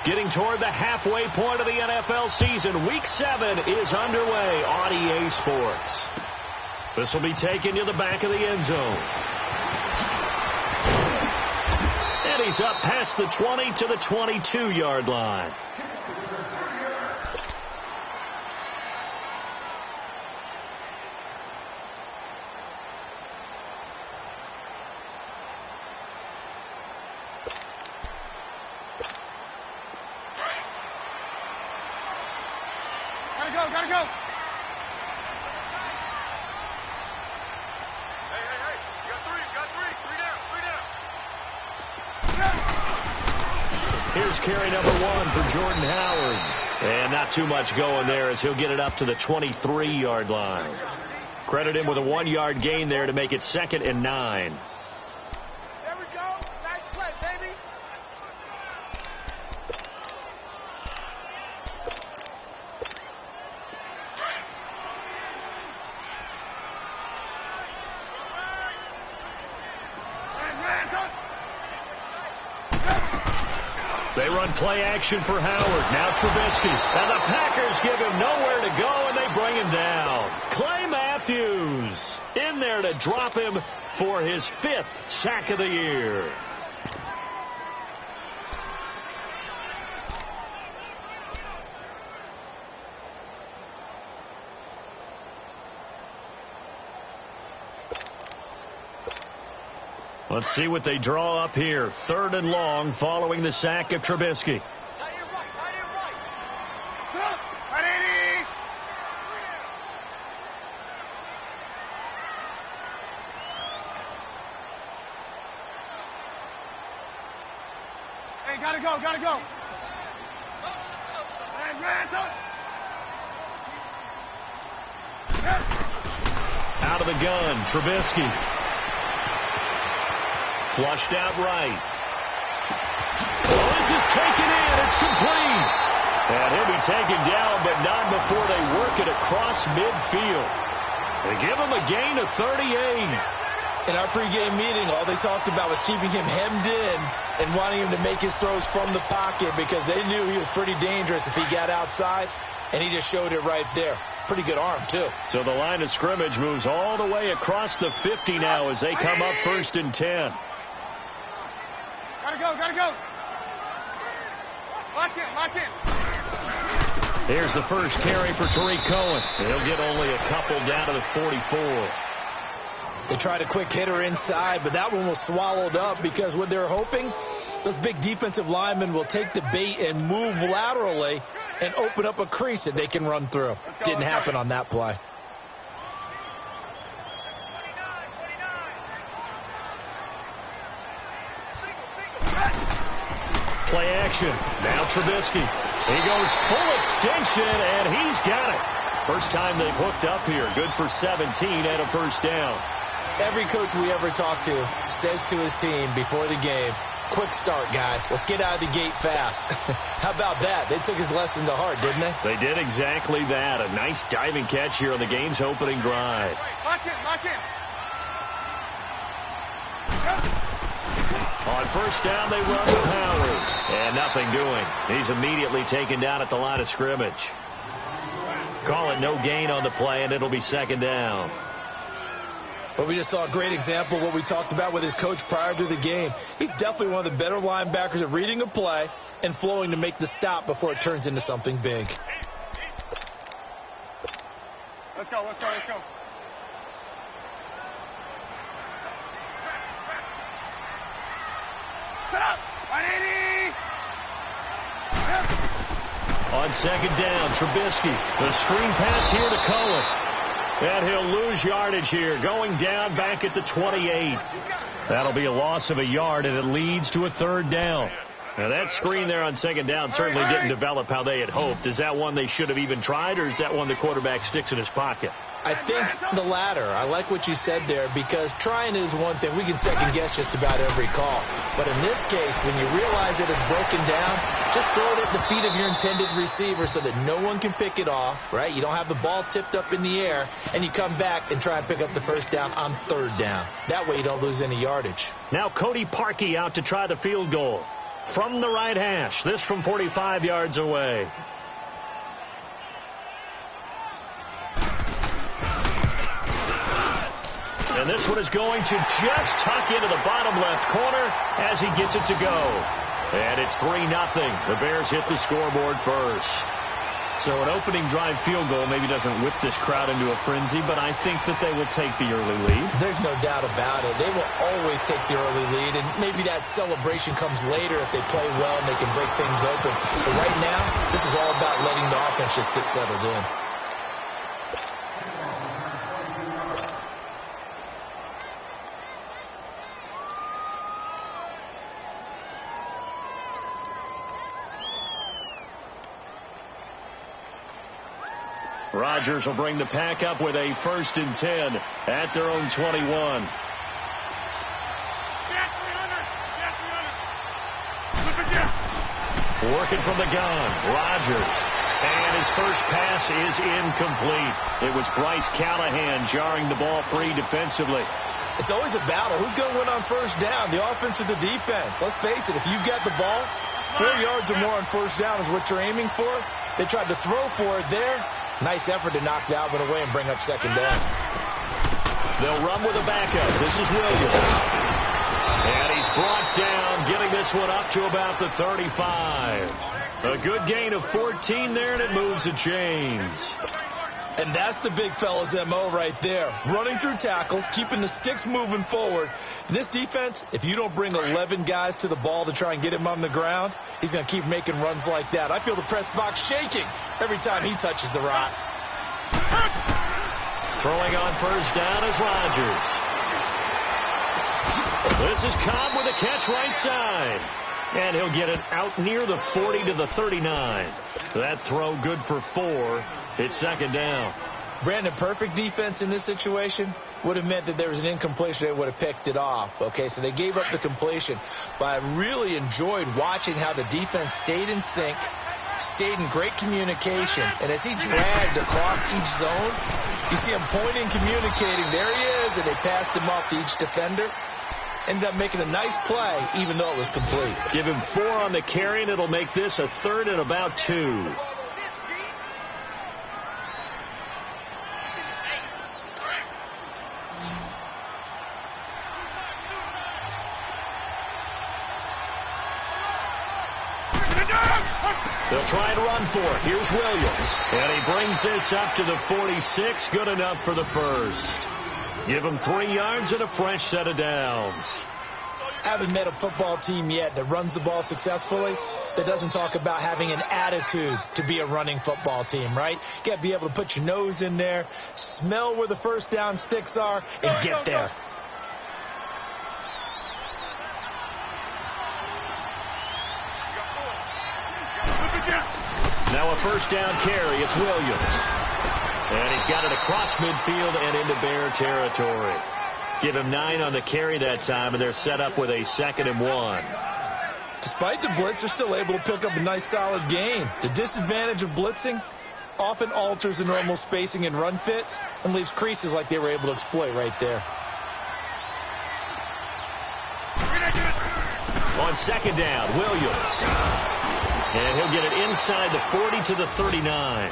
Getting toward the halfway point of the NFL season, Week 7 is underway on EA Sports. This will be taken to the back of the end zone. And he's up past the 20 to the 22-yard line. Gotta go. Hey. You got three. Three down. Here's carry number 1 for Jordan Howard. And not too much going there as he'll get it up to the 23-yard line. Credit him with a 1-yard gain there to make it 2nd and 9. There we go. Nice play, baby. They run play action for Howard. Now Trubisky. And the Packers give him nowhere to go, and they bring him down. Clay Matthews in there to drop him for his 5th sack of the year. Let's see what they draw up here. 3rd and long following the sack of Trubisky. Tight end right. Hey, gotta go. Out of the gun, Trubisky. Flushed out right. This is taken in. It's complete. And he'll be taken down, but not before they work it across midfield. They give him a gain of 38. In our pregame meeting, all they talked about was keeping him hemmed in and wanting him to make his throws from the pocket because they knew he was pretty dangerous if he got outside, and he just showed it right there. Pretty good arm, too. So the line of scrimmage moves all the way across the 50 now as they come up 1st and 10. Gotta go. Lock in. Here's the first carry for Tariq Cohen. He'll get only a couple down to the 44. They tried a quick hitter inside, but that one was swallowed up because what they're hoping, those big defensive linemen will take the bait and move laterally and open up a crease that they can run through. Didn't happen on that play. Play action. Now Trubisky. He goes full extension, and he's got it. First time they've hooked up here. Good for 17 and a first down. Every coach we ever talk to says to his team before the game, quick start, guys. Let's get out of the gate fast. How about that? They took his lesson to heart, didn't they? They did exactly that. A nice diving catch here on the game's opening drive. Lock in. On first down, they run with Howard. And nothing doing. He's immediately taken down at the line of scrimmage. Call it no gain on the play, and it'll be 2nd down. But we just saw a great example of what we talked about with his coach prior to the game. He's definitely one of the better linebackers at reading a play and flowing to make the stop before it turns into something big. Let's go. Set up. 180. On 2nd down, Trubisky. The screen pass here to Cohen. And he'll lose yardage here, going down back at the 28. That'll be a loss of a yard, and it leads to a 3rd down. Now, that screen there on second down certainly didn't develop how they had hoped. Is that one they should have even tried, or is that one the quarterback sticks in his pocket? I think the latter. I like what you said there, because trying is one thing. We can second-guess just about every call. But in this case, when you realize it is broken down, just throw it at the feet of your intended receiver so that no one can pick it off, right? You don't have the ball tipped up in the air, and you come back and try and pick up the first down on third down. That way you don't lose any yardage. Now Cody Parkey out to try the field goal from the right hash. This from 45 yards away. And this one is going to just tuck into the bottom left corner as he gets it to go. And it's 3-0. The Bears hit the scoreboard first. So an opening drive field goal maybe doesn't whip this crowd into a frenzy, but I think that they will take the early lead. There's no doubt about it. They will always take the early lead, and maybe that celebration comes later if they play well and they can break things open. But right now, this is all about letting the offense just get settled in. Rodgers will bring the pack up with a 1st and 10 at their own 21. Working from the gun, Rodgers. And his first pass is incomplete. It was Bryce Callahan jarring the ball free defensively. It's always a battle. Who's going to win on first down, the offense or the defense? Let's face it, if you've got the ball, 4 yards or more on first down is what you're aiming for. They tried to throw for it there. Nice effort to knock Dalvin away and bring up second down. They'll run with a backup. This is Williams. And he's brought down, getting this one up to about the 35. A good gain of 14 there, and it moves the chains. And that's the big fella's M.O. right there. Running through tackles, keeping the sticks moving forward. And this defense, if you don't bring 11 guys to the ball to try and get him on the ground, he's going to keep making runs like that. I feel the press box shaking every time he touches the rock. Throwing on first down is Rodgers. This is Cobb with a catch right side. And he'll get it out near the 40 to the 39. That throw good for 4. It's second down. Brandon, perfect defense in this situation would have meant that there was an incompletion. They would have picked it off. Okay, so they gave up the completion. But I really enjoyed watching how the defense stayed in sync, stayed in great communication. And as he dragged across each zone, you see him pointing, communicating. There he is, and they passed him off to each defender. Ended up making a nice play, even though it was complete. Give him 4 on the carry, and it'll make this a 3rd and about 2. They'll try and run for it. Here's Williams. And he brings this up to the 46. Good enough for the first. Give him 3 yards and a fresh set of downs. I haven't met a football team yet that runs the ball successfully that doesn't talk about having an attitude to be a running football team, right? You got to be able to put your nose in there, smell where the first down sticks are, and get there. Now a first down carry. It's Williams. And he's got it across midfield and into Bear territory. Give him 9 on the carry that time, and they're set up with a 2nd and 1. Despite the blitz, they're still able to pick up a nice, solid gain. The disadvantage of blitzing often alters the normal spacing and run fits and leaves creases like they were able to exploit right there. On second down, Williams. And he'll get it inside the 40 to the 39.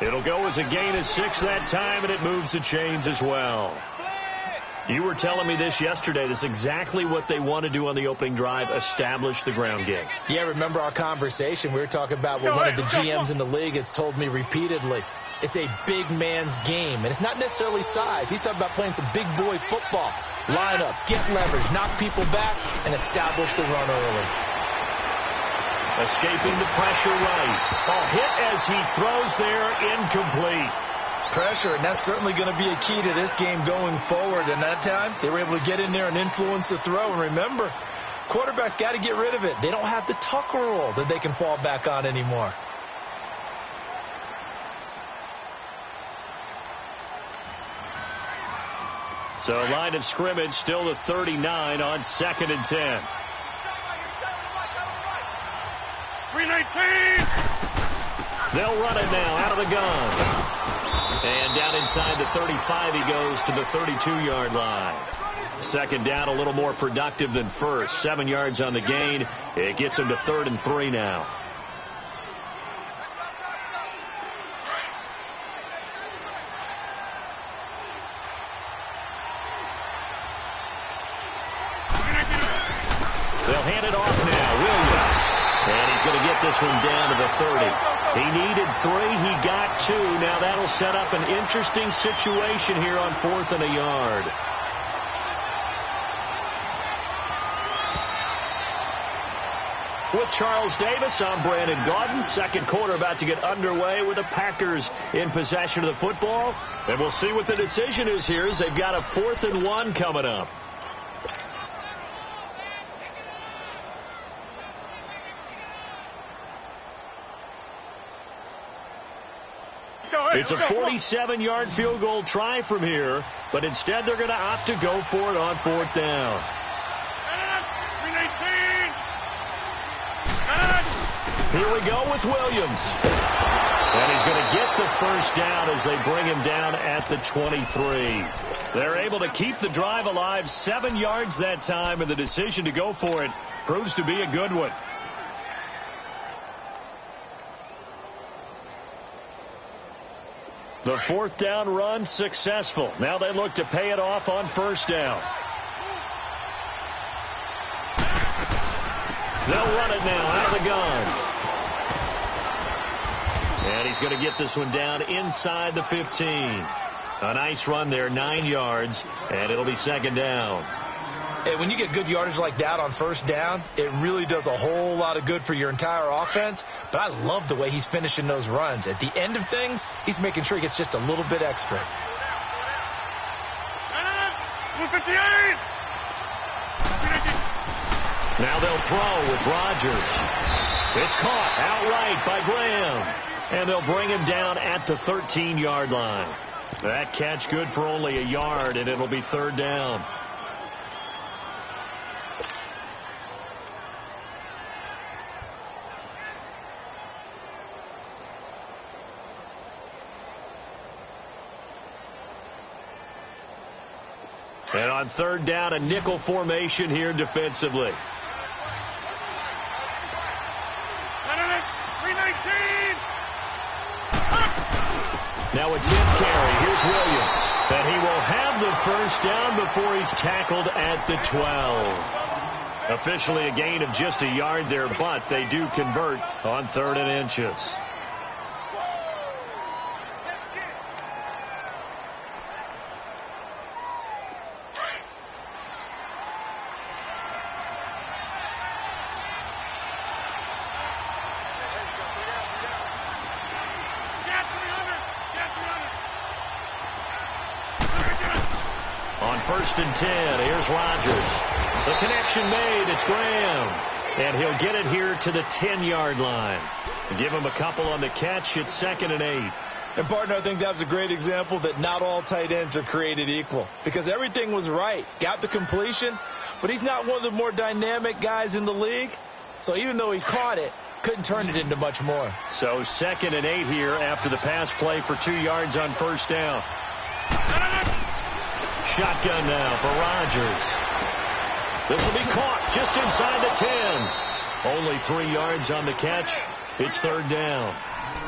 It'll go as a gain of 6 that time, and it moves the chains as well. You were telling me this yesterday. This is exactly what they want to do on the opening drive, establish the ground game. Yeah, remember our conversation. We were talking about what one of the GMs in the league has told me repeatedly. It's a big man's game, and it's not necessarily size. He's talking about playing some big boy football. Line up, get leverage, knock people back, and establish the run early. Escaping the pressure right. A hit as he throws there, incomplete. Pressure, and that's certainly going to be a key to this game going forward. And that time, they were able to get in there and influence the throw. And remember, Quarterbacks got to get rid of it. They don't have the Tucker rule that they can fall back on anymore. So line of scrimmage still the 39 on 2nd and 10. 319. They'll run it now out of the gun. And down inside the 35 he goes to the 32-yard line. 2nd down, a little more productive than first. 7 yards on the gain. It gets him to 3rd and 3 now. They'll hand it off now. Williams. And he's going to get this one down to the 30. He needed 3. He got 2. Now that'll set up an interesting situation here on 4th and a yard. With Charles Davis, I'm Brandon Gaudin. 2nd quarter about to get underway with the Packers in possession of the football. And we'll see what the decision is here as they've got a 4th and 1 coming up. It's a 47-yard field goal try from here, but instead they're going to opt to go for it on 4th down. Here we go with Williams. And he's going to get the 1st down as they bring him down at the 23. They're able to keep the drive alive, 7 yards that time, and the decision to go for it proves to be a good one. The 4th down run successful. Now they look to pay it off on 1st down. They'll run it now out of the gun. And he's going to get this one down inside the 15. A nice run there, 9 yards, and it'll be 2nd down. And when you get good yardage like that on 1st down, it really does a whole lot of good for your entire offense. But I love the way he's finishing those runs. At the end of things, he's making sure he gets just a little bit extra. 158. Now they'll throw with Rodgers. It's caught outright by Graham. And they'll bring him down at the 13-yard line. That catch good for only a yard, and it'll be 3rd down. And on 3rd down, a nickel formation here defensively. 319. Now a 10th carry. Here's Williams. And he will have the 1st down before he's tackled at the 12. Officially a gain of just a yard there, but they do convert on 3rd and inches. On 1st and 10, here's Rodgers. The connection made. It's Graham. And he'll get it here to the 10-yard line. Give him a couple on the catch. It's 2nd and 8. And, partner, I think that was a great example that not all tight ends are created equal. Because everything was right. Got the completion, but he's not one of the more dynamic guys in the league. So even though he caught it, couldn't turn it into much more. So 2nd and 8 here after the pass play for 2 yards on 1st down. Shotgun now for Rodgers. This will be caught just inside the 10. Only 3 yards on the catch. It's 3rd down.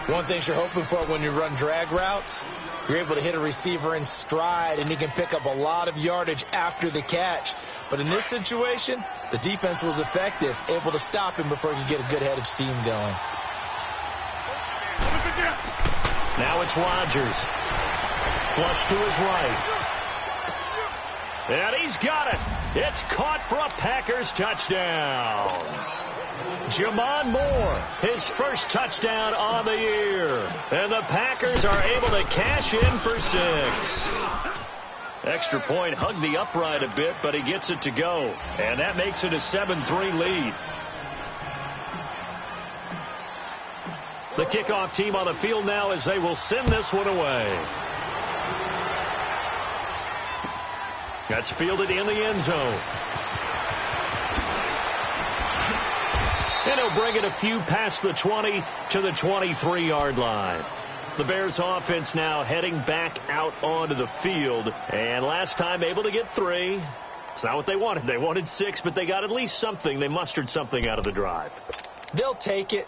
One thing you're hoping for when you run drag routes, you're able to hit a receiver in stride, and he can pick up a lot of yardage after the catch. But in this situation, the defense was effective, able to stop him before he could get a good head of steam going. Now it's Rodgers. Flush to his right. And he's got it. It's caught for a Packers touchdown. Jamon Moore, his first touchdown on the year. And the Packers are able to cash in for 6. Extra point, hugged the upright a bit, but he gets it to go. And that makes it a 7-3 lead. The kickoff team on the field now as they will send this one away. That's fielded in the end zone. And he'll bring it a few past the 20 to the 23-yard line. The Bears offense now heading back out onto the field. And last time able to get 3. It's not what they wanted. They wanted 6, but they got at least something. They mustered something out of the drive. They'll take it.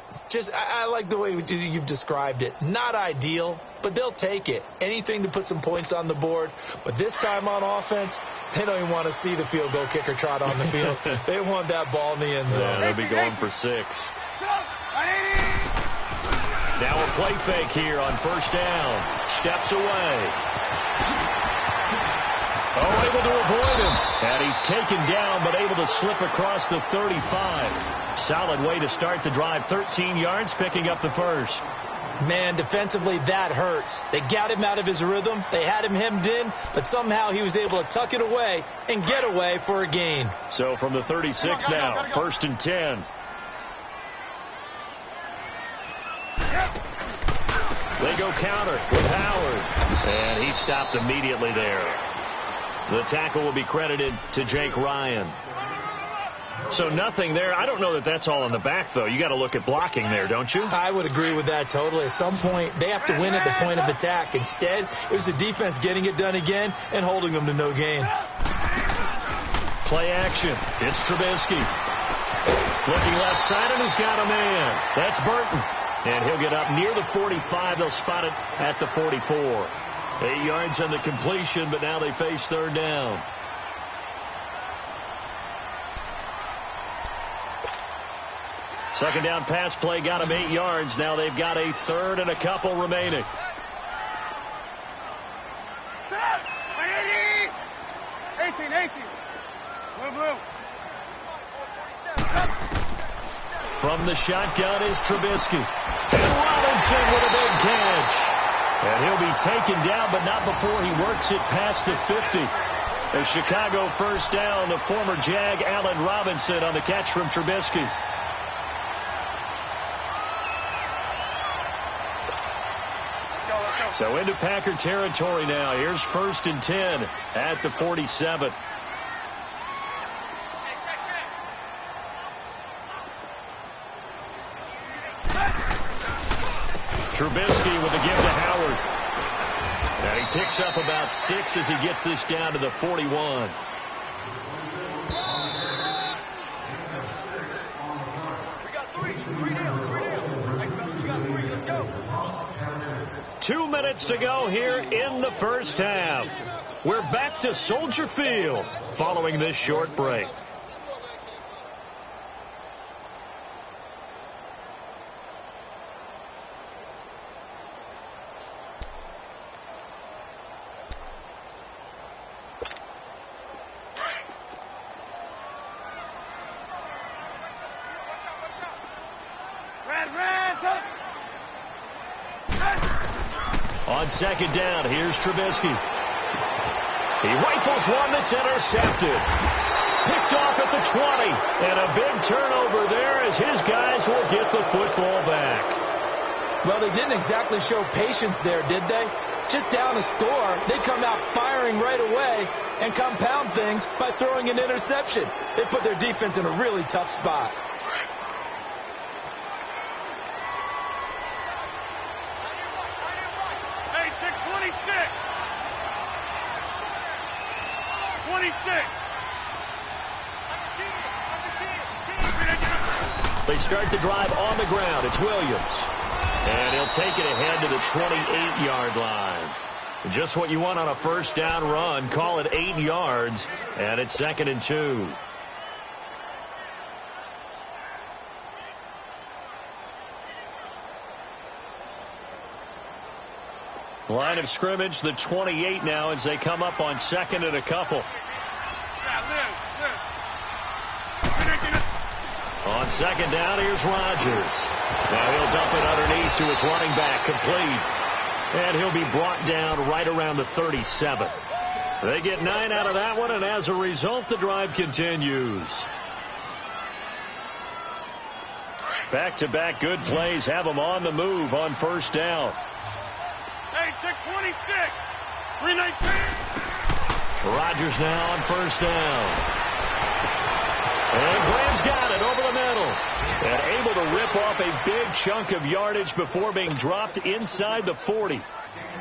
I like the way you've described it. Not ideal, but they'll take it. Anything to put some points on the board. But this time on offense, they don't even want to see the field goal kicker trot on the field. They want that ball in the end zone. Yeah, they'll be going for 6. Now a play fake here on first down. Steps away. Oh, able to avoid him. And he's taken down, but able to slip across the 35. Solid way to start the drive. 13 yards, picking up the first. Man, defensively, that hurts. They got him out of his rhythm. They had him hemmed in, but somehow he was able to tuck it away and get away for a gain. So from the 36 now, first and 10. They go counter with Howard. And he stopped immediately there. The tackle will be credited to Jake Ryan. So nothing there. I don't know that that's all in the back, though. You got to look at blocking there, don't you? I would agree with that totally. At some point, they have to win at the point of attack. Instead, it was the defense getting it done again and holding them to no gain. Play action. It's Trubisky. Looking left side, and he's got a man. That's Burton. And he'll get up near the 45. They'll spot it at the 44. 8 yards on the completion, but now they face third down. Second down pass play got them 8 yards. Now they've got a third and a couple remaining. From the shotgun is Trubisky. And Robinson with a big catch. And he'll be taken down, but not before he works it past the 50. A Chicago first down. The former Jag, Allen Robinson, on the catch from Trubisky. So into Packer territory now. Here's first and 10 at the 47. Trubisky with the give to Howard. And he picks up about 6 as he gets this down to the 41. We got 3. 3 down. We got 3. Let's go. 2 minutes to go here in the first half. We're back to Soldier Field following this short break. On second down, here's Trubisky. He rifles one that's intercepted. Picked off at the 20. And a big turnover there as his guys will get the football back. Well, they didn't exactly show patience there, did they? Just down a score, they come out firing right away and compound things by throwing an interception. They put their defense in a really tough spot. They start the drive on the ground. It's Williams. And he'll take it ahead to the 28-yard line. Just what you want on a first down run. Call it 8 yards. And it's 2nd and 2. Line of scrimmage, the 28 now as they come up on 2nd and a couple. On 2nd down, here's Rodgers. Now he'll dump it underneath to his running back, complete. And he'll be brought down right around the 37. They get 9 out of that one, and as a result, the drive continues. Back-to-back good plays have them on the move on first down. Hey, 626. 319. Rodgers now on first down. And Graham's got it over the middle. And able to rip off a big chunk of yardage before being dropped inside the 40.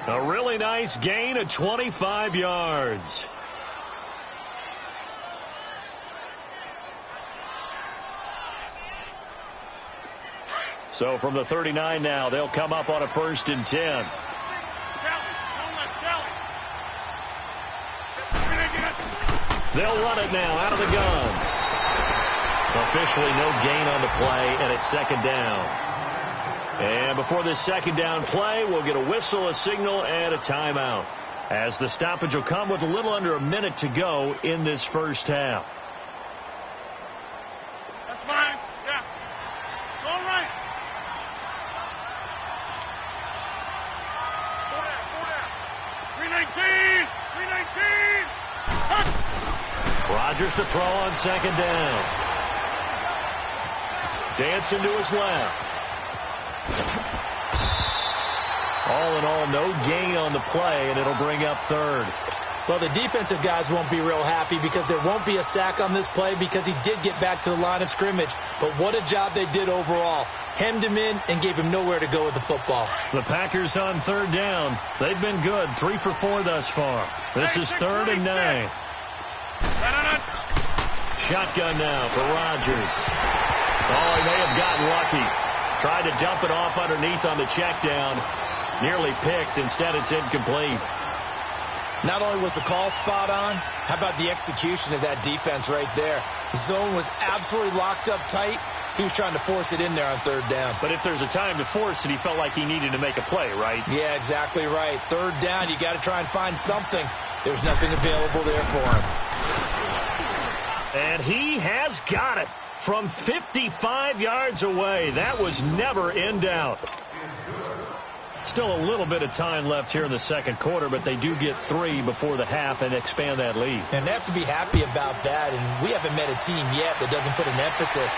A really nice gain of 25 yards. So from the 39 now, they'll come up on a 1st and 10. They'll run it now out of the gun. Officially no gain on the play, and it's 2nd down. And before this 2nd down play, we'll get a whistle, a signal, and a timeout, as the stoppage will come with a little under a minute to go in this first half. That's fine. Yeah. It's all right. 319. 319. Rodgers to throw on 2nd down. Dancing to his left. All in all, no gain on the play, and it'll bring up 3rd. Well, the defensive guys won't be real happy because there won't be a sack on this play because he did get back to the line of scrimmage. But what a job they did overall. Hemmed him in and gave him nowhere to go with the football. The Packers on 3rd down. They've been good, 3 for 4 thus far. This is 3rd and 9. Shotgun now for Rodgers. Oh, he may have gotten lucky. Tried to dump it off underneath on the check down. Nearly picked. Instead, it's incomplete. Not only was the call spot on, how about the execution of that defense right there? The zone was absolutely locked up tight. He was trying to force it in there on 3rd down. But if there's a time to force it, he felt like he needed to make a play, right? Yeah, exactly right. 3rd down, you got to try and find something. There's nothing available there for him. And he has got it from 55 yards away. That was never in doubt. Still a little bit of time left here in the 2nd quarter, but they do get 3 before the half and expand that lead. And they have to be happy about that, and we haven't met a team yet that doesn't put an emphasis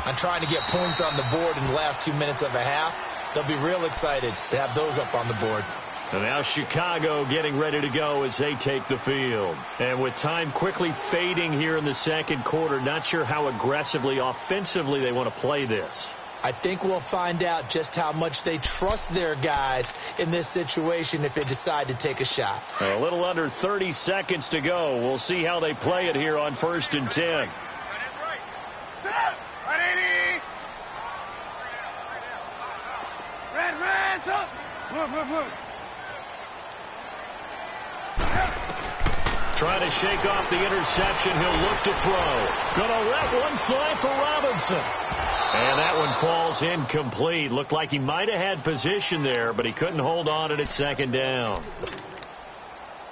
on trying to get points on the board in the last 2 minutes of a half. They'll be real excited to have those up on the board. And now Chicago getting ready to go as they take the field. And with time quickly fading here in the 2nd quarter, not sure how aggressively, offensively they want to play this. I think we'll find out just how much they trust their guys in this situation if they decide to take a shot. A little under 30 seconds to go. We'll see how they play it here on 1st and 10. Red, up. Move. Trying to shake off the interception. He'll look to throw. Gonna let one fly for Robinson. And that one falls incomplete. Looked like he might have had position there, but he couldn't hold on at 2nd down.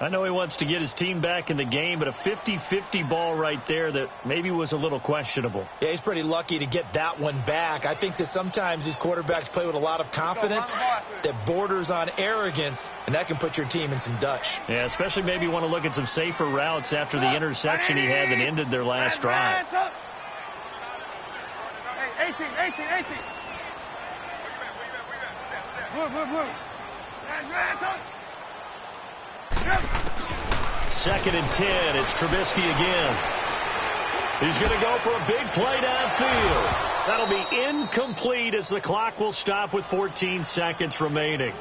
I know he wants to get his team back in the game, but a 50-50 ball right there that maybe was a little questionable. Yeah, he's pretty lucky to get that one back. I think that sometimes these quarterbacks play with a lot of confidence that borders on arrogance, and that can put your team in some Dutch. Yeah, especially maybe want to look at some safer routes after the interception he had that ended their last drive. Hey, 18. Move. Second and 10. It's Trubisky again. He's going to go for a big play downfield. That'll be incomplete as the clock will stop with 14 seconds remaining.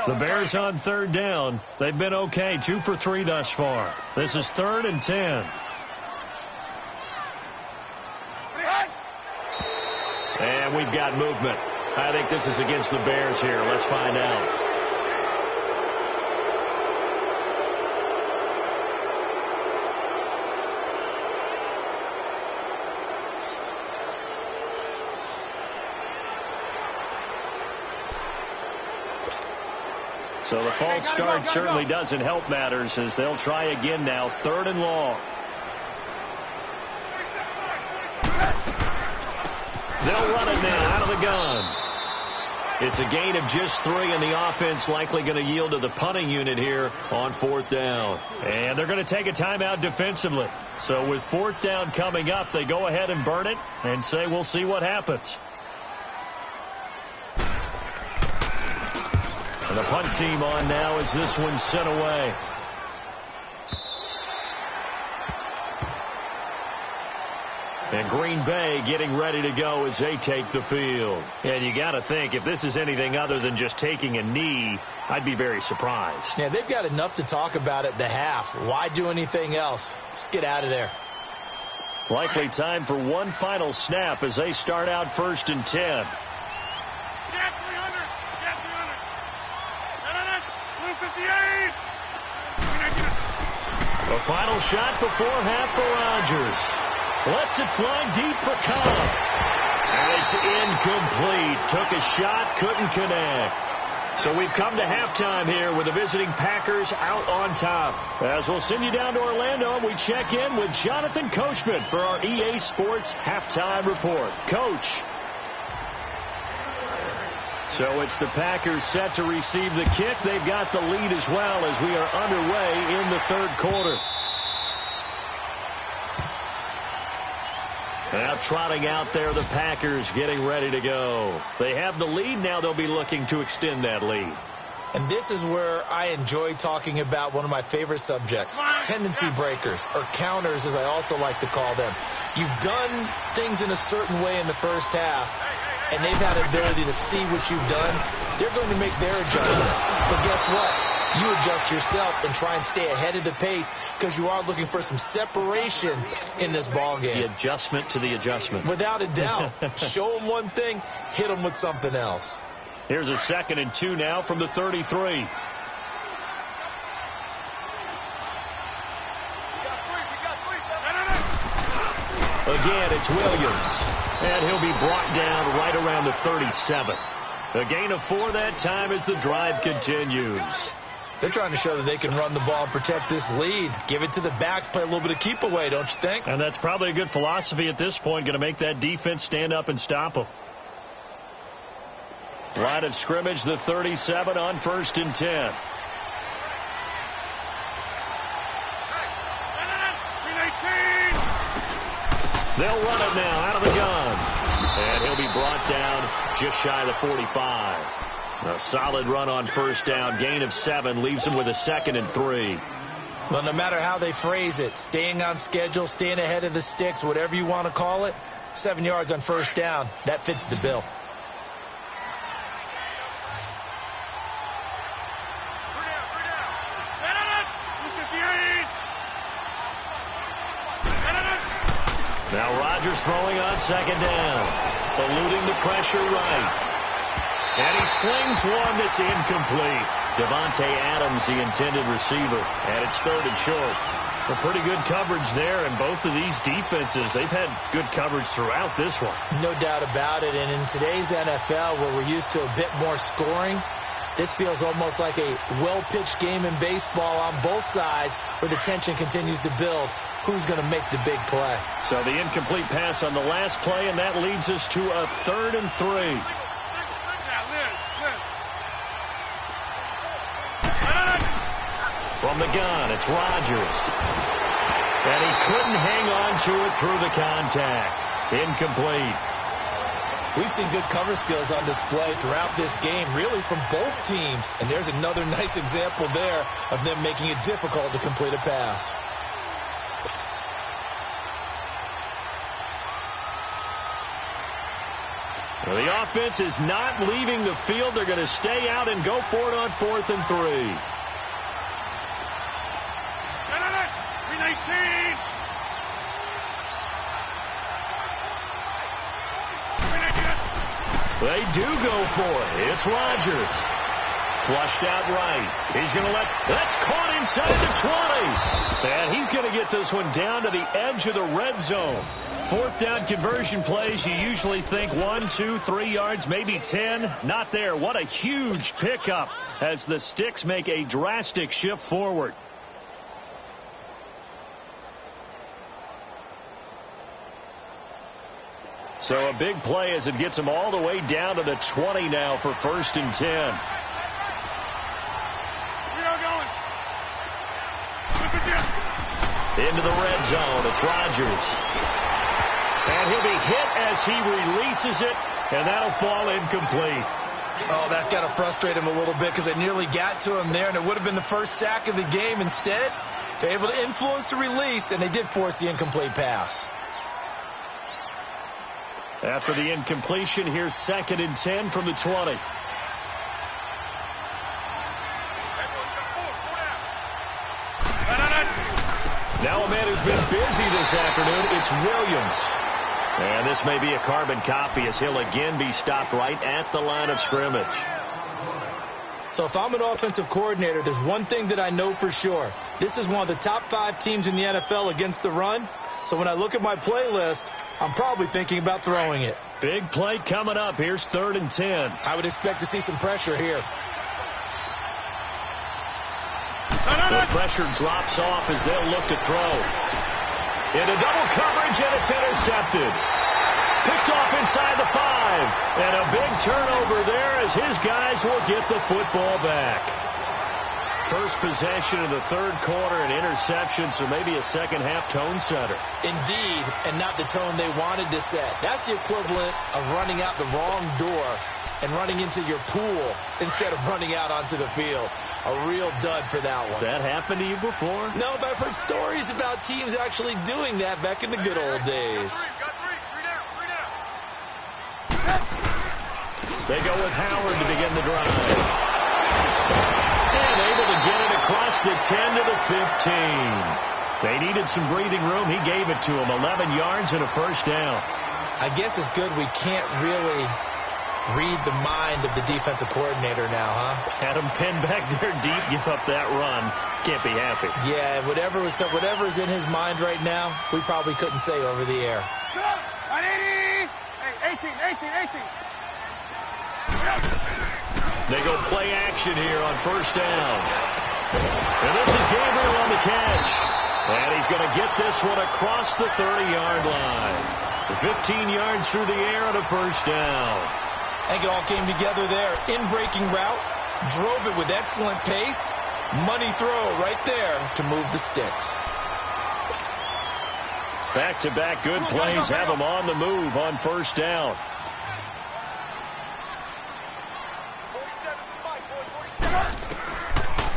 The Bears on 3rd down. They've been okay. 2 for 3 thus far. This is 3rd and 10. And we've got movement. I think this is against the Bears here. Let's find out. So the false start certainly doesn't help matters as they'll try again now. 3rd and long. They'll run it now out of the gun. It's a gain of just 3, and the offense likely going to yield to the punting unit here on 4th down. And they're going to take a timeout defensively. So with 4th down coming up, they go ahead and burn it and say we'll see what happens. And the punt team on now as this one's sent away. And Green Bay getting ready to go as they take the field. And you got to think, if this is anything other than just taking a knee, I'd be very surprised. Yeah, they've got enough to talk about at the half. Why do anything else? Just get out of there. Likely time for one final snap as they start out 1st and 10. Get 300. Get 300. 58. A final shot before half for Rodgers. Lets it fly deep for Cobb. And it's incomplete. Took a shot, couldn't connect. So we've come to halftime here with the visiting Packers out on top. As we'll send you down to Orlando, we check in with Jonathan Coachman for our EA Sports Halftime Report. Coach. So it's the Packers set to receive the kick. They've got the lead as well as we are underway in the 3rd quarter. Now trotting out there, the Packers getting ready to go. They have the lead. Now they'll be looking to extend that lead. And this is where I enjoy talking about one of my favorite subjects, tendency breakers, or counters as I also like to call them. You've done things in a certain way in the first half, and they've had the ability to see what you've done. They're going to make their adjustments. So guess what? You adjust yourself and try and stay ahead of the pace because you are looking for some separation in this ball game. The adjustment to the adjustment. Without a doubt. Show them one thing, hit them with something else. Here's a 2nd and 2 now from the 33. Again, it's Williams. And he'll be brought down right around the 37. A gain of 4 that time as the drive continues. They're trying to show that they can run the ball and protect this lead. Give it to the backs, play a little bit of keep away, don't you think? And that's probably a good philosophy at this point, going to make that defense stand up and stop them. Line of scrimmage, the 37 on 1st and 10. They'll run it now out of the gun. And he'll be brought down just shy of the 45. A solid run on 1st down. Gain of 7 leaves him with a 2nd and 3. Well, no matter how they phrase it, staying on schedule, staying ahead of the sticks, whatever you want to call it, 7 yards on 1st down, that fits the bill. Now Rodgers throwing on 2nd down. Eluding the pressure right. And he slings one that's incomplete. Devontae Adams, the intended receiver. And it's 3rd and short. A pretty good coverage there, and both of these defenses, they've had good coverage throughout this one. No doubt about it. And in today's NFL, where we're used to a bit more scoring, this feels almost like a well-pitched game in baseball on both sides where the tension continues to build. Who's going to make the big play? So the incomplete pass on the last play, and that leads us to a 3rd and 3. From the gun, it's Rodgers. And he couldn't hang on to it through the contact. Incomplete. We've seen good cover skills on display throughout this game, really from both teams. And there's another nice example there of them making it difficult to complete a pass. Well, the offense is not leaving the field. They're going to stay out and go for it on 4th and 3. They do go for it. It's Rodgers. Flushed out right. He's going to that's caught inside the 20. And he's going to get this one down to the edge of the red zone. 4th down conversion plays, you usually think 1, 2, 3 yards, maybe 10. Not there. What a huge pickup as the Sticks make a drastic shift forward. So a big play as it gets them all the way down to the 20 now for 1st and 10. Into the red zone. It's Rodgers. And he'll be hit as he releases it, and that'll fall incomplete. Oh, that's got to frustrate him a little bit because they nearly got to him there, and it would have been the first sack of the game. Instead, they're able to influence the release, and they did force the incomplete pass. After the incompletion, here's 2nd and 10 from the 20. Now a man who's been busy this afternoon, it's Williams. And this may be a carbon copy as he'll again be stopped right at the line of scrimmage. So if I'm an offensive coordinator, there's one thing that I know for sure. This is one of the top 5 teams in the NFL against the run. So when I look at my playlist, I'm probably thinking about throwing it. Big play coming up. Here's 3rd and 10. I would expect to see some pressure here. The pressure drops off as they'll look to throw. Into double coverage, and it's intercepted. Picked off inside the 5. And a big turnover there as his guys will get the football back. First possession of the 3rd quarter, and interception, so maybe a second-half tone setter. Indeed, and not the tone they wanted to set. That's the equivalent of running out the wrong door and running into your pool instead of running out onto the field. A real dud for that one. Has that happened to you before? No, but I've heard stories about teams actually doing that back in the good old days. They go with Howard to begin the drive. And able to get it across the 10 to the 15. They needed some breathing room. He gave it to them. 11 yards and a 1st down. I guess it's good we can't really read the mind of the defensive coordinator now, huh? Had him pinned back there deep, give up that run. Can't be happy. Yeah, whatever is in his mind right now, we probably couldn't say over the air. Hey, 18. They go play action here on 1st down. And this is Gabriel on the catch. And he's going to get this one across the 30-yard line. 15 yards through the air and a 1st down. I think it all came together there. In-breaking route, drove it with excellent pace. Money throw right there to move the sticks. Back-to-back good plays have them on the move on 1st down.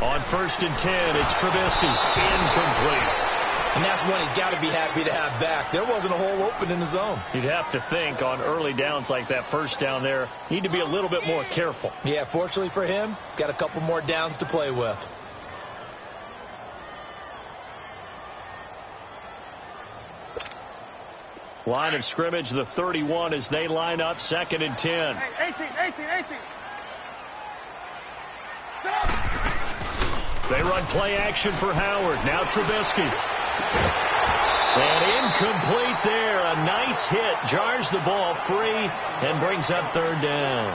On 1st and 10, it's Trubisky. Incomplete. And that's one he's got to be happy to have back. There wasn't a hole open in the zone. You'd have to think on early downs like that 1st down there, need to be a little bit more careful. Yeah, fortunately for him, got a couple more downs to play with. Line of scrimmage, the 31 as they line up 2nd and 10. Hey, 18. They run play action for Howard. Now Trubisky. And incomplete there. A nice hit. Jars the ball free and brings up 3rd down.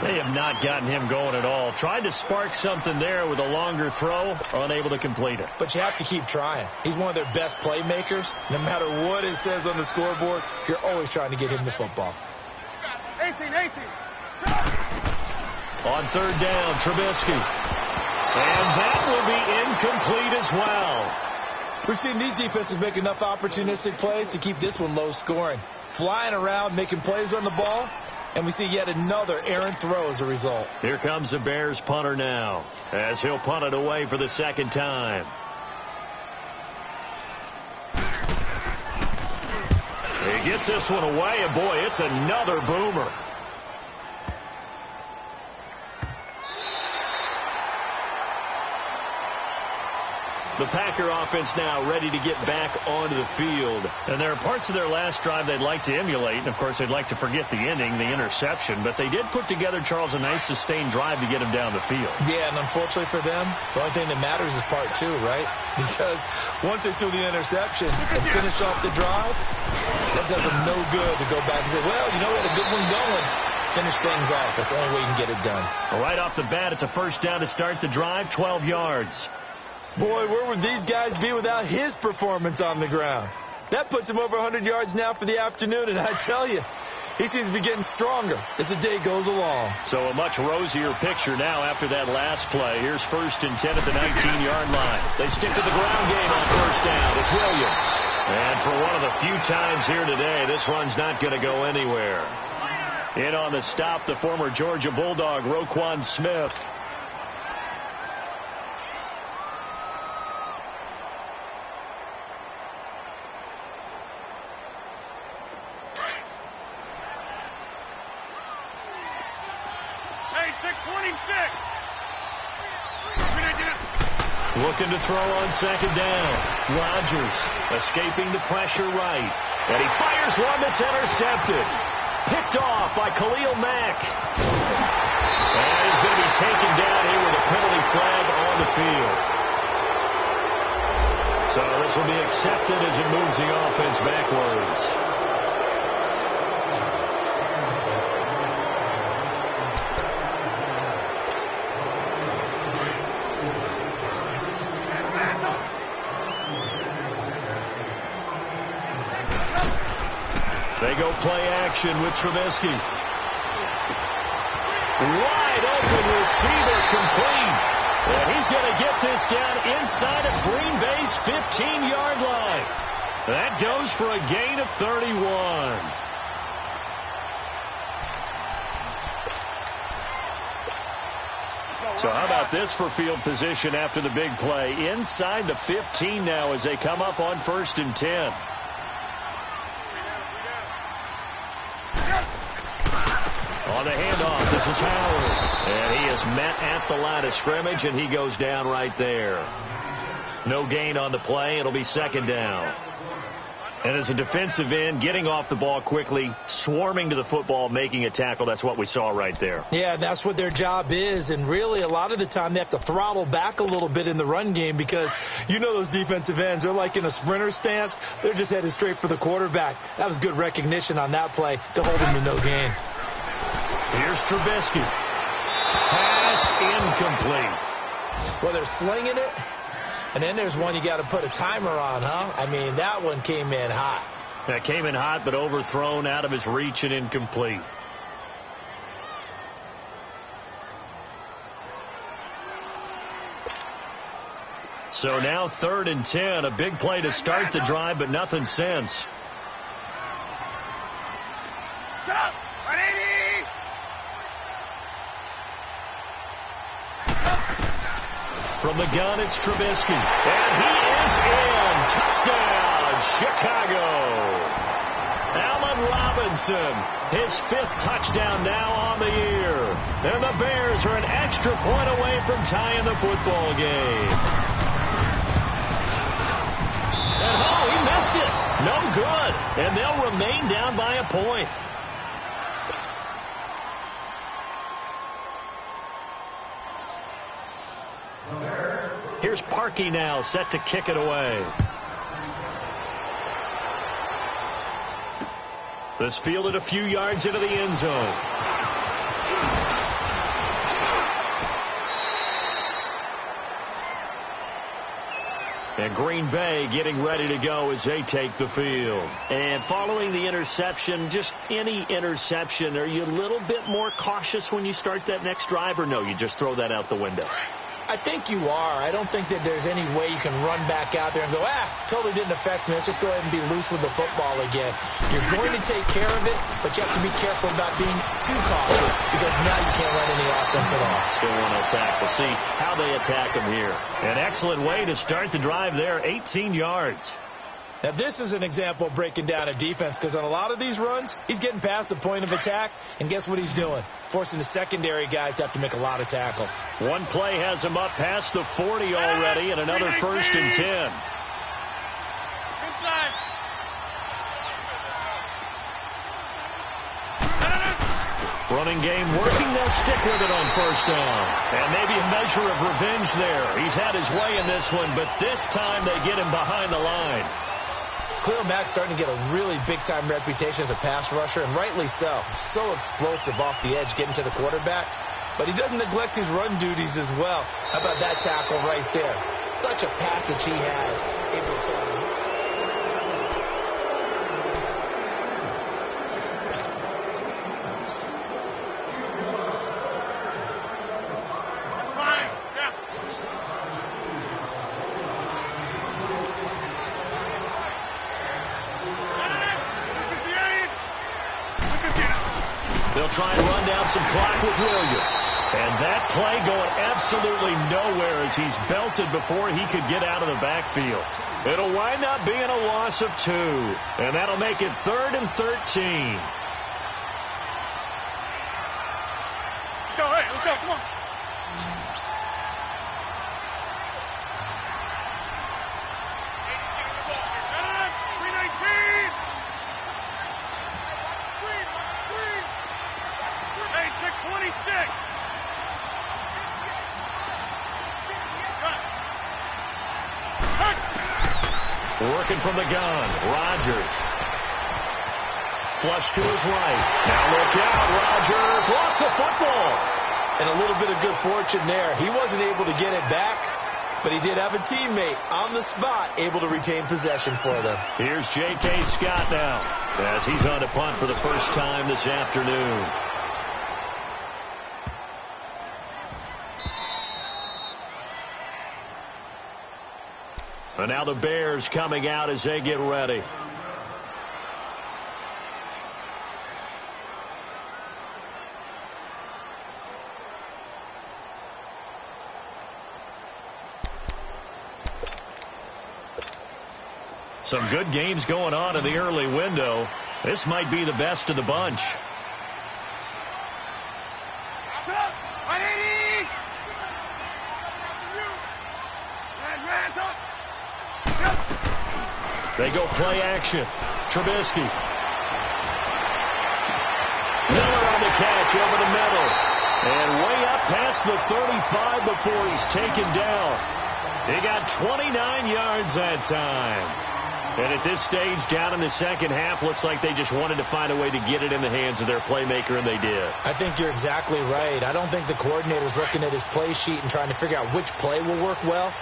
They have not gotten him going at all. Tried to spark something there with a longer throw. Unable to complete it. But you have to keep trying. He's one of their best playmakers. No matter what it says on the scoreboard, you're always trying to get him the football. 18. On 3rd down, Trubisky. And that will be incomplete as well. We've seen these defenses make enough opportunistic plays to keep this one low scoring. Flying around, making plays on the ball, and we see yet another errant throw as a result. Here comes the Bears punter now, as he'll punt it away for the 2nd time. He gets this one away, and boy, it's another boomer. The Packer offense now ready to get back onto the field. And there are parts of their last drive they'd like to emulate. And, of course, they'd like to forget the ending, the interception. But they did put together, Charles, a nice sustained drive to get him down the field. Yeah, and unfortunately for them, the only thing that matters is part 2, right? Because once they threw the interception and finished off the drive, that does them no good to go back and say, well, you know, we had a good one going. Finish things off. That's the only way you can get it done. Well, right off the bat, it's a 1st down to start the drive, 12 yards. Boy, where would these guys be without his performance on the ground? That puts him over 100 yards now for the afternoon, and I tell you, he seems to be getting stronger as the day goes along. So a much rosier picture now after that last play. Here's 1st and 10 at the 19-yard line. They stick to the ground game on 1st down. It's Williams. And for one of the few times here today, this run's not going to go anywhere. In on the stop, the former Georgia Bulldog, Roquan Smith. Looking to throw on 2nd down. Rodgers escaping the pressure right. And he fires one that's intercepted. Picked off by Khalil Mack. And he's going to be taken down here with a penalty flag on the field. So this will be accepted as it moves the offense backwards. They go play action with Trubisky. Wide open receiver complete. And he's going to get this down inside of Green Bay's 15-yard line. That goes for a gain of 31. So how about this for field position after the big play? Inside the 15 now as they come up on 1st and 10. On the handoff, this is Howard. And he is met at the line of scrimmage, and he goes down right there. No gain on the play. It'll be 2nd down. And as a defensive end, getting off the ball quickly, swarming to the football, making a tackle, that's what we saw right there. Yeah, that's what their job is. And really, a lot of the time, they have to throttle back a little bit in the run game because you know those defensive ends, they're like in a sprinter stance. They're just headed straight for the quarterback. That was good recognition on that play to hold him to no gain. Here's Trubisky. Pass incomplete. Well, they're slinging it. And then there's one you got to put a timer on, huh? I mean, that one came in hot. That came in hot, but overthrown, out of his reach, and incomplete. So now 3rd and 10. A big play to start the drive, but nothing since. From the gun, it's Trubisky. And he is in. Touchdown, Chicago. Allen Robinson, his 5th touchdown now on the year. And the Bears are an extra point away from tying the football game. And he missed it. No good. And they'll remain down by a point. Here's Parkey now, set to kick it away. This fielded a few yards into the end zone. And Green Bay getting ready to go as they take the field. And following the interception, just any interception, are you a little bit more cautious when you start that next drive, or no, you just throw that out the window? I think you are. I don't think that there's any way you can run back out there and go, totally didn't affect me. Let's just go ahead and be loose with the football again. You're going to take care of it, but you have to be careful about being too cautious because now you can't run any offense at all. Still want to attack. We'll see how they attack him here. An excellent way to start the drive there, 18 yards. Now, this is an example of breaking down a defense because on a lot of these runs, he's getting past the point of attack, and guess what he's doing? Forcing the secondary guys to have to make a lot of tackles. One play has him up past the 40 already, and another 1st and 10. Running game working, they'll stick with it on 1st down. And maybe a measure of revenge there. He's had his way in this one, but this time they get him behind the line. Khalil Mack's starting to get a really big-time reputation as a pass rusher, and rightly so. So explosive off the edge, getting to the quarterback. But he doesn't neglect his run duties as well. How about that tackle right there? Such a package he has. try and run down some clock with Williams. And that play going absolutely nowhere as he's belted before he could get out of the backfield. It'll wind up being a loss of 2. And that'll make it 3rd and 13. Go, hey, let's go, come on. Working from the gun, Rodgers. Flush to his right. Now look out, Rodgers lost the football. And a little bit of good fortune there. He wasn't able to get it back, but he did have a teammate on the spot able to retain possession for them. Here's J.K. Scott now as he's on to punt for the first time this afternoon. And now the Bears coming out as they get ready. Some good games going on in the early window. This might be the best of the bunch. They go play action. Trubisky. Miller on the catch over the middle. And way up past the 35 before he's taken down. He got 29 yards that time. And at this stage, down in the second half, looks like they just wanted to find a way to get it in the hands of their playmaker, and they did. I think you're exactly right. I don't think the coordinator's looking at his play sheet and trying to figure out which play will work well.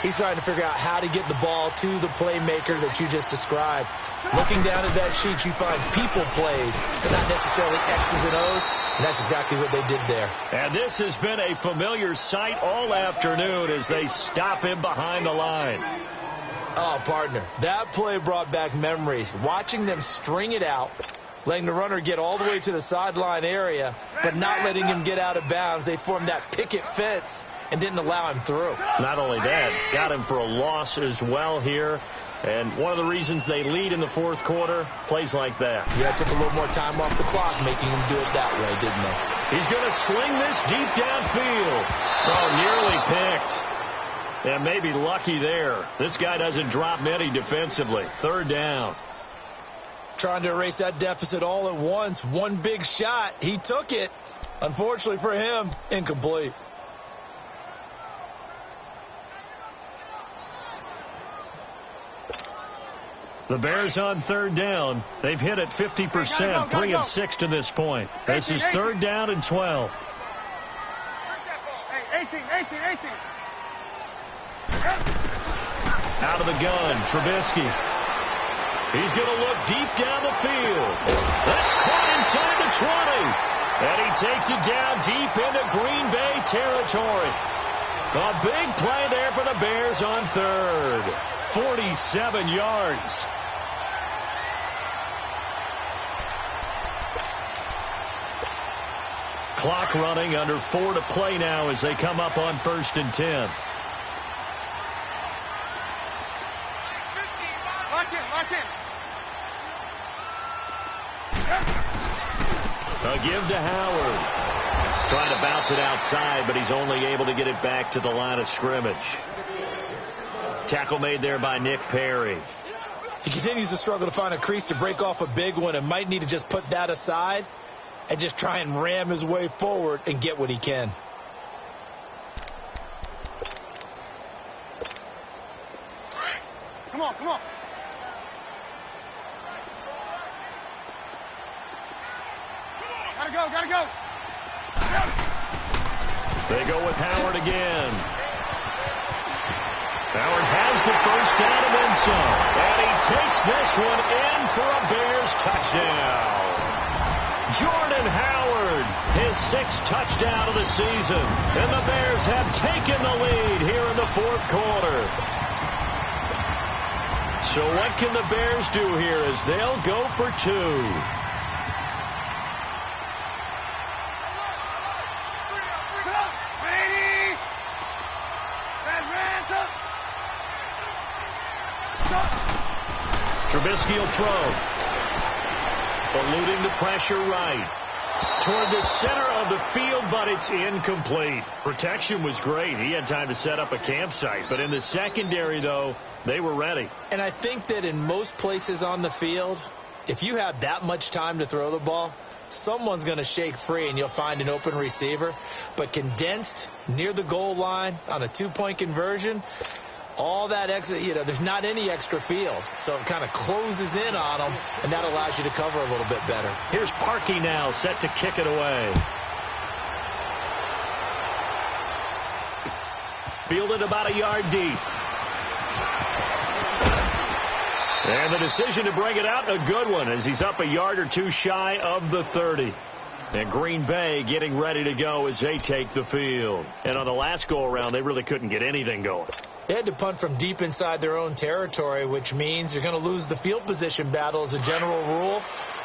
He's trying to figure out how to get the ball to the playmaker that you just described. Looking down at that sheet, you find people plays, but not necessarily X's and O's, and that's exactly what they did there. And this has been a familiar sight all afternoon as they stop him behind the line. Oh, partner, that play brought back memories. Watching them string it out, letting the runner get all the way to the sideline area, but not letting him get out of bounds. They formed that picket fence and didn't allow him through. Not only that, got him for a loss as well here. And one of the reasons they lead in the fourth quarter, plays like that. Yeah, took a little more time off the clock, making him do it that way, didn't they? He's going to sling this deep downfield. Oh, nearly picked. And maybe lucky there. This guy doesn't drop many defensively. Third down. Trying to erase that deficit all at once. One big shot. He took it. Unfortunately for him, incomplete. The Bears on third down. They've hit it 50%, 3 of 6 to this point. This is third down and 12. Hey, 18. Out of the gun, Trubisky. He's going to look deep down the field. That's caught inside the 20. And he takes it down deep into Green Bay territory. A big play there for the Bears on third. 47 yards. Clock running, under 4 to play now as they come up on 1st and 10. Lock in. A give to Howard. Trying to bounce it outside, but he's only able to get it back to the line of scrimmage. Tackle made there by Nick Perry. He continues to struggle to find a crease to break off a big one and might need to just put that aside and just try and ram his way forward and get what he can. Come on. Gotta go. They go with Howard again. Howard has the first down and then some. And he takes this one in for a Bears touchdown. Jordan Howard, his 6th touchdown of the season. And the Bears have taken the lead here in the fourth quarter. So what can the Bears do here as they'll go for 2? Trubisky will throw. Eluding the pressure right. Toward the center of the field, but it's incomplete. Protection was great. He had time to set up a campsite. But in the secondary, though, they were ready. And I think that in most places on the field, if you have that much time to throw the ball, someone's going to shake free and you'll find an open receiver. But condensed near the goal line on a two-point conversion, all that extra, there's not any extra field. So it kind of closes in on them, and that allows you to cover a little bit better. Here's Parkey now, set to kick it away. Fielded about a yard deep. And the decision to bring it out, a good one, as he's up a yard or two shy of the 30. And Green Bay getting ready to go as they take the field. And on the last go-around, they really couldn't get anything going. They had to punt from deep inside their own territory, which means you're going to lose the field position battle as a general rule.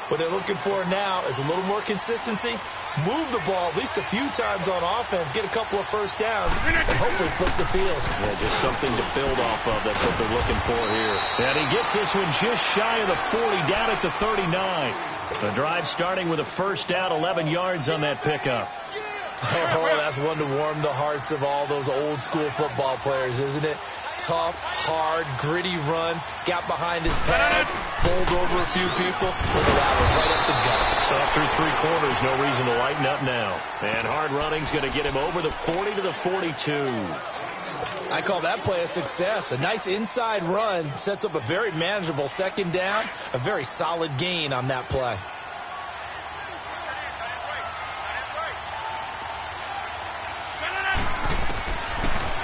What they're looking for now is a little more consistency, move the ball at least a few times on offense, get a couple of first downs, and hopefully flip the field. Yeah, just something to build off of. That's what they're looking for here. And he gets this one just shy of the 40, down at the 39. The drive starting with a first down, 11 yards on that pickup. Oh, that's one to warm the hearts of all those old school football players, isn't it? Tough, hard, gritty run, got behind his pads, bowled over a few people, with a lateral right up the gut. Soft through three quarters, no reason to lighten up now. And hard running's going to get him over the 40 to the 42. I call that play a success. A nice inside run sets up a very manageable second down, a very solid gain on that play.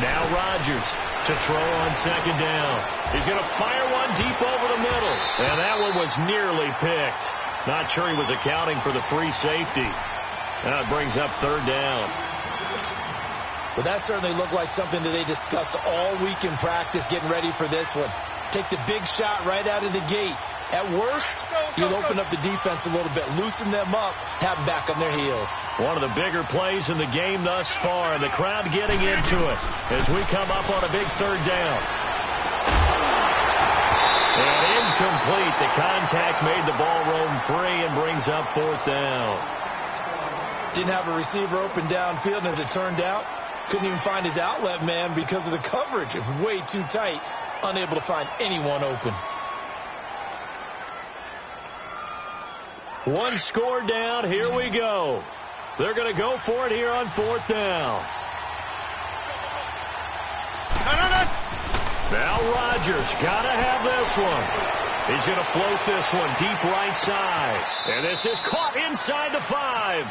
Now Rodgers to throw on second down. He's going to fire one deep over the middle. And that one was nearly picked. Not sure he was accounting for the free safety. Now it brings up third down. But that certainly looked like something that they discussed all week in practice getting ready for this one. Take the big shot right out of the gate. At worst, you'll open up the defense a little bit, loosen them up, have them back on their heels. One of the bigger plays in the game thus far, and the crowd getting into it as we come up on a big third down. And incomplete. The contact made the ball roam free and brings up fourth down. Didn't have a receiver open downfield, and as it turned out, couldn't even find his outlet man because of the coverage. It was way too tight, unable to find anyone open. One score down. Here we go. They're going to go for it here on fourth down. Now Rodgers got to have this one. He's going to float this one deep right side. And this is caught inside the 5.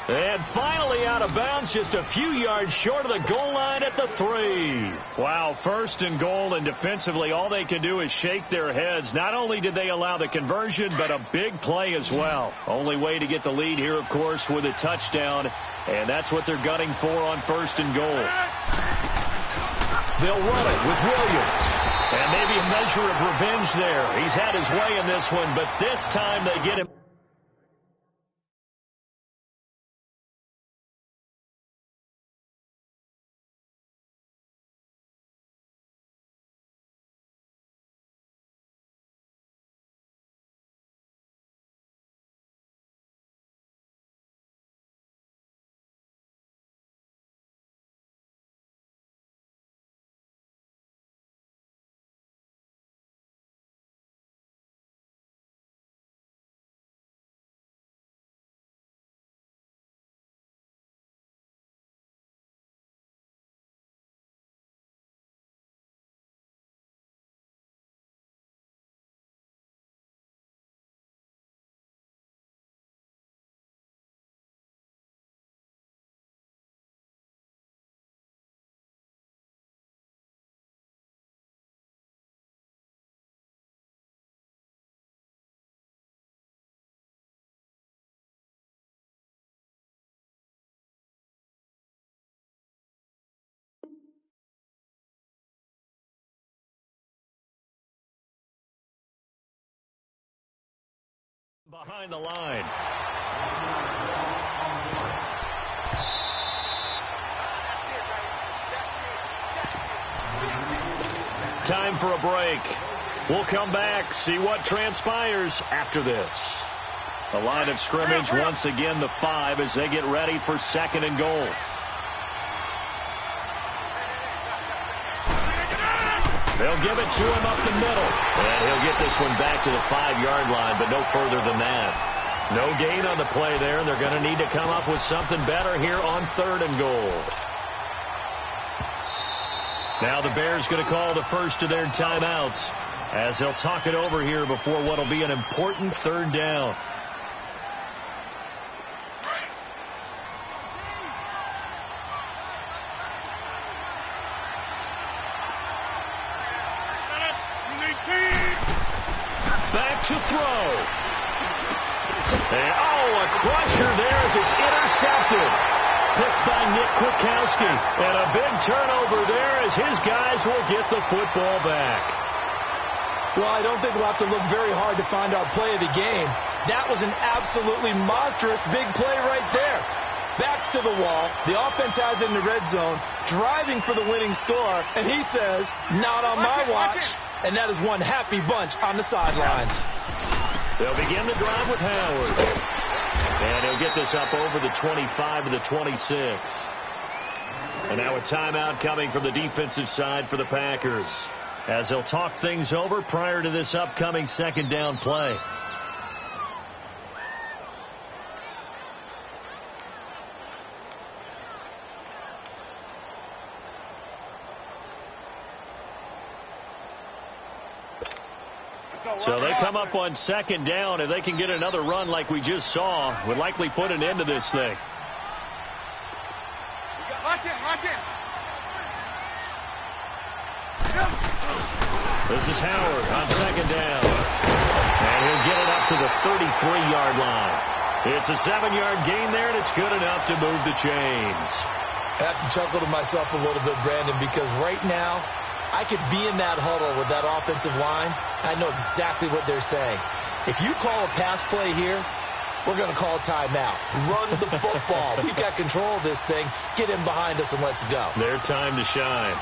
And finally out of bounds, just a few yards short of the goal line at the 3. Wow, first and goal, and defensively all they can do is shake their heads. Not only did they allow the conversion, but a big play as well. Only way to get the lead here, of course, with a touchdown, and that's what they're gunning for on first and goal. They'll run it with Williams. And maybe a measure of revenge there. He's had his way in this one, but this time they get him. Behind the line. Time for a break. We'll come back, see what transpires after this. The line of scrimmage once again the 5 as they get ready for 2nd and goal. They'll give it to him up the middle. And he'll get this one back to the 5-yard line, but no further than that. No gain on the play there, and they're going to need to come up with something better here on 3rd and goal. Now the Bears going to call the first of their timeouts as they'll talk it over here before what will be an important 3rd down. Back to throw. And, a crusher there as it's intercepted. Picked by Nick Kwiatkowski. And a big turnover there as his guys will get the football back. Well, I don't think we'll have to look very hard to find our play of the game. That was an absolutely monstrous big play right there. Backs to the wall. The offense has it in the red zone, driving for the winning score. And he says, not on my watch. And that is one happy bunch on the sidelines. They'll begin the drive with Howard. And he'll get this up over the 25 to the 26. And now a timeout coming from the defensive side for the Packers, as they'll talk things over prior to this upcoming 2nd down play. So they come up on 2nd down. If they can get another run like we just saw, would likely put an end to this thing. Lock in. This is Howard on 2nd down. And he'll get it up to the 33-yard line. It's a 7-yard gain there, and it's good enough to move the chains. I have to chuckle to myself a little bit, Brandon, because right now I could be in that huddle with that offensive line. I know exactly what they're saying. If you call a pass play here, we're going to call a timeout. Run the football. We've got control of this thing. Get in behind us and let's go. Their time to shine.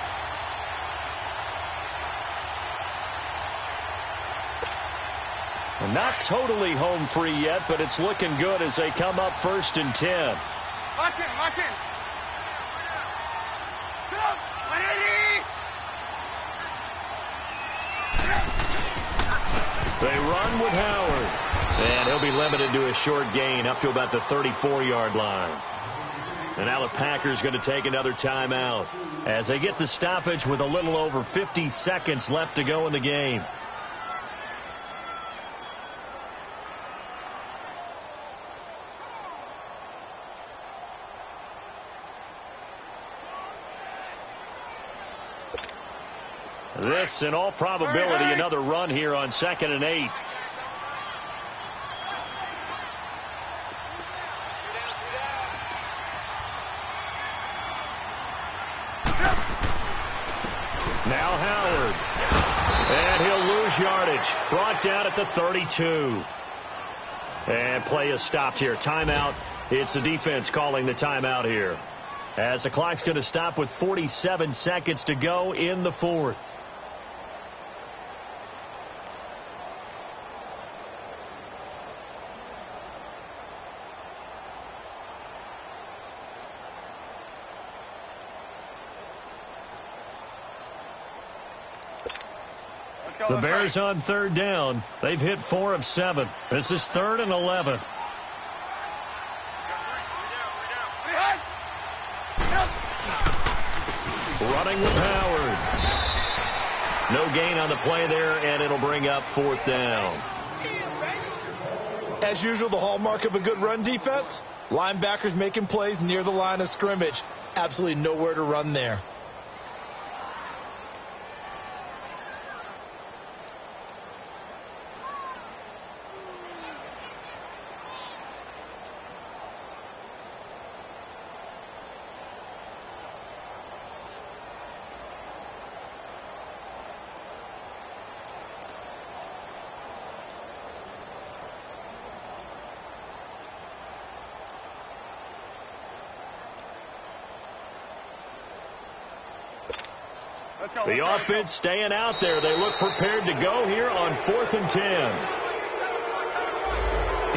Not totally home free yet, but it's looking good as they come up 1st and 10. Lock in. They run with Howard. And he'll be limited to a short gain up to about the 34-yard line. And now the Packers going to take another timeout as they get the stoppage with a little over 50 seconds left to go in the game. This, in all probability, another run here on 2nd and 8. Now Howard. And he'll lose yardage. Brought down at the 32. And play is stopped here. Timeout. It's the defense calling the timeout here, as the clock's going to stop with 47 seconds to go in the 4th. The Bears on 3rd down. They've hit 4 of 7. This is 3rd and 11. Running with Howard. No gain on the play there, and it'll bring up 4th down. As usual, the hallmark of a good run defense, linebackers making plays near the line of scrimmage. Absolutely nowhere to run there. The offense staying out there. They look prepared to go here on 4th and 10.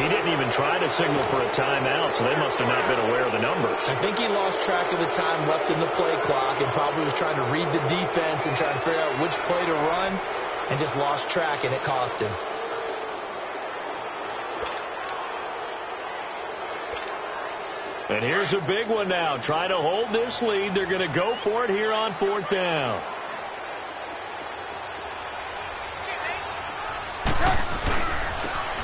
He didn't even try to signal for a timeout, so they must have not been aware of the numbers. I think he lost track of the time left in the play clock and probably was trying to read the defense and trying to figure out which play to run and just lost track, and it cost him. And here's a big one now. Trying to hold this lead. They're going to go for it here on 4th down.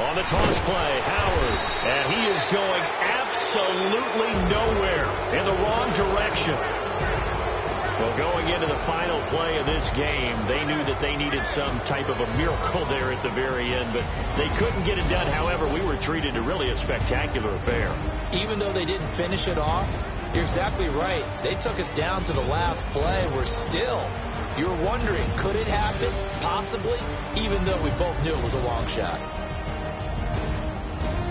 On the toss play, Howard. And he is going absolutely nowhere, in the wrong direction. Well, going into the final play of this game, they knew that they needed some type of a miracle there at the very end, but they couldn't get it done. However, we were treated to really a spectacular affair. Even though they didn't finish it off, you're exactly right. They took us down to the last play. We're still, you're wondering, could it happen? Possibly, even though we both knew it was a long shot.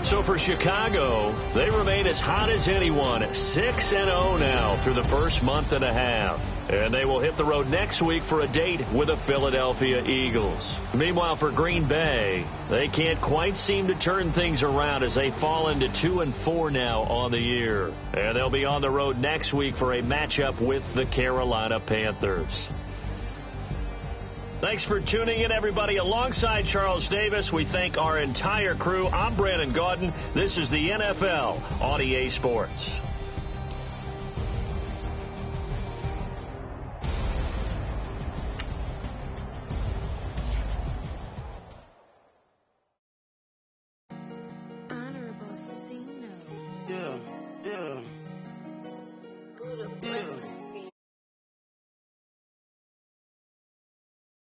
So for Chicago, they remain as hot as anyone, 6-0 now through the first month and a half. And they will hit the road next week for a date with the Philadelphia Eagles. Meanwhile, for Green Bay, they can't quite seem to turn things around as they fall into 2-4 now on the year. And they'll be on the road next week for a matchup with the Carolina Panthers. Thanks for tuning in, everybody. Alongside Charles Davis, we thank our entire crew. I'm Brandon Gaudin. This is the NFL on EA Sports.